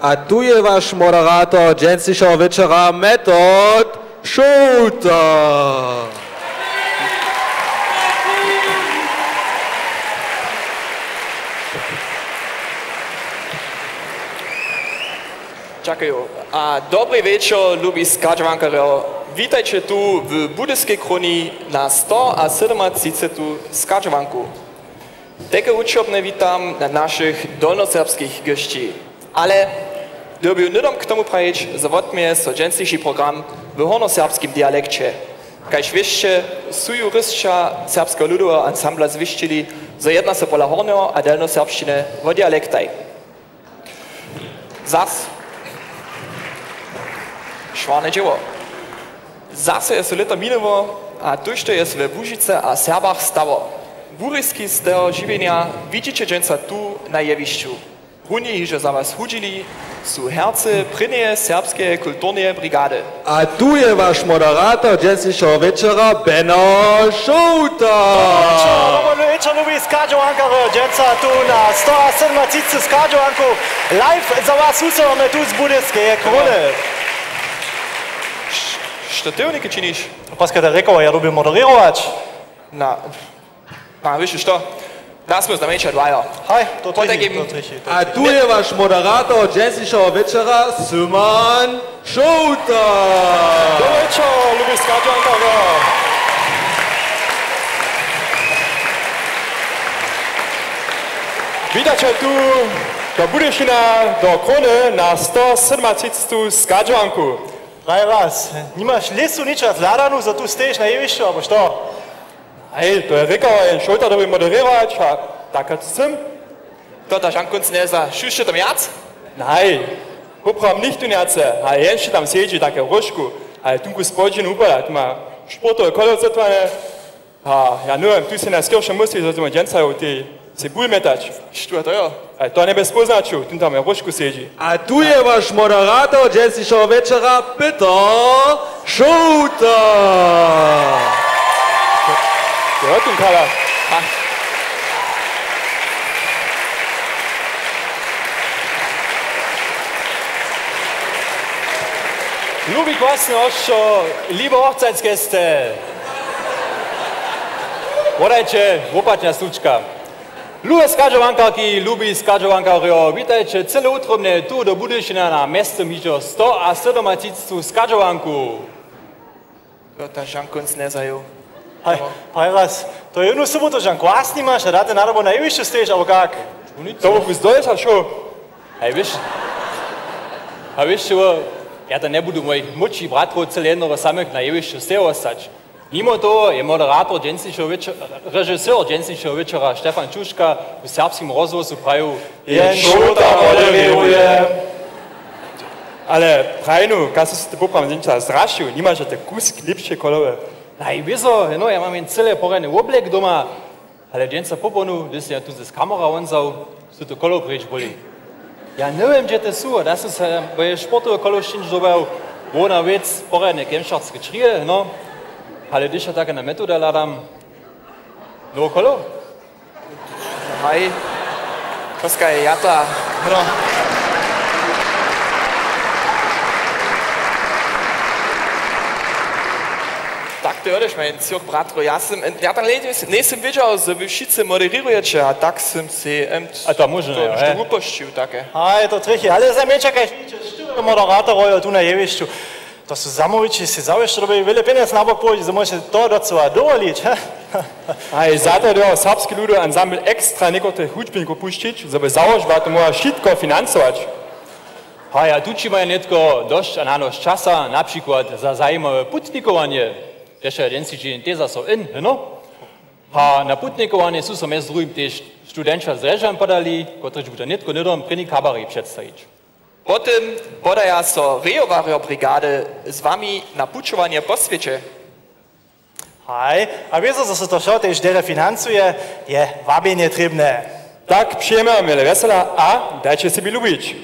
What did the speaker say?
A tu je wasz moderator dzisiejszego wieczora Metod Šouta. Čakajú. A dobrý večer, ľubí skáčovankári. Vítajte tu v Budyskej Króni na 137. skáčovanku. Také učobne vítam na našich dolnoserbských gości. Ale dobiu nedom k tomu prajić, zawodmie so dženstejší program v hornoserbskim dialekcie. Kajž vište, su juristka serbského ľudového ansambla zvištili, że jedna se pola horného a delnoserbštine o dialektaj. Zas švarne dzieło. Zase je so leta minovo a tužto je ve Łužice a Serbach stało. Buryski z tego žiwienia widzicie dżęca tu na jewišću. Runi hiže za was hudžili su herce prynie serbskie kulturne brigady. A tu je wasz moderator dzisiejszego wieczora Benno Šouta. Dobry wieczór, lubi skáčovankári. Dżęca tu na 137. skáčovanku. Live za was usłyszamy tu z Budyskiej Króny. Što ty unik činiš? Paska da rekao, ja lubię moderować. Wiesz što? Da smo znamenča dvaja. Hej, to Potegim. A tu je wasz moderator dzisiejszego wieczora Szymon Šouta. Dobry wieczór, lubi skáčovankári. Vítajte tu do Budyšina, do Króny na 137. skáčovanku. Drei raz. Nimaš listu niča zladanu, za tu steješ na jevišću, abo što? Hej, to je rekao, Šouta da bi moderirač, a tako sem. To ta žankunc ne za šušće tam jac? Nej, poprav nicht u njace, a jenši tam sjeđi take rošku, a je tunku spodžin upala, tu ma športove kolo zatvane, a ja neviem, tu si na skirše musli, za tuma džencajú ty si bul metač. Što to jo? A to nebe spoznaču, tu tam je rošku sjeđi. A tu je wasz moderator dzisiejszego wieczora Peter Šouta. To je tu kala. Lubi kvasne ošćo, liebe Hochzeitsgäste. Vodajcie, łopatnia stučka. Lube skáčovankári, lubi skáčovankári, vítajte celé utrobne tu do Budyšina na mesto mížo 137. skáčovanku. To ta žankunc ne za jo. Hej raz, to je jednu sobotu, že kvás nimáš a dáte narobo na jevišću steješ, abo kak? To bys doješ a šo? Hej, viš čo, ja to nebudu mojich mladších bratrov celé jednoho samých na jevišću stejostať. Mimo toho je moderator režisér dženstejšieho večera Štefan Čuška v serbskim rozhlasu praju Jen Šouta moderuje. Ale prajnu, kad si te popravom dženča zrašil, nimaš te kusk lipšie kolove. Nej, wieso, no, ja mam jen celé poradny oblek doma, ale dženca poponu, když ja tu z kamera onzał, su to kolo preč boli. Ja neviem, kde to sú, da su se moje športové kolo štinč dobil, ona vec poradne kemšarske črije, no, ale když ja také na metoda ladam, novo kolo? Hej, poskaj, ja to, no. Tak to jodeš, mein Zirk bratro, ja tam nesem videl, že vy všice moderirujete, a tak sem si a to možno, jo, he? Upošćil také. Hej, to trichy, ale za mňa čakaj, štyri moderátorov tu na jevišću. To sú zamoviči, si zauješ, robí veľa peniaz na bok pôjde, že môžete to docela dovoliť, he? Aj zato je serbski ľudový ansambl extra nekotre hudžbinku puštiť, żeby załožba to môže všetko financovať. Hej, a tu či majú netko dosť a nánož časa, napríklad za zajímavé putnikovanie. Jeszcze jeden si teza so in, no? A na putnikovanie sú so mezi druhým tiež studenča z Režem podali, kotrež bude netko nedom první kabaret představiť. Potem podaja so rejovario brigade z vami na pučovanie po svete. Hej, a wieso, że se to šo tiež dere financuje, je wabienie trebné. Tak przyjemne, milé vesela a dajcie sobie lubić.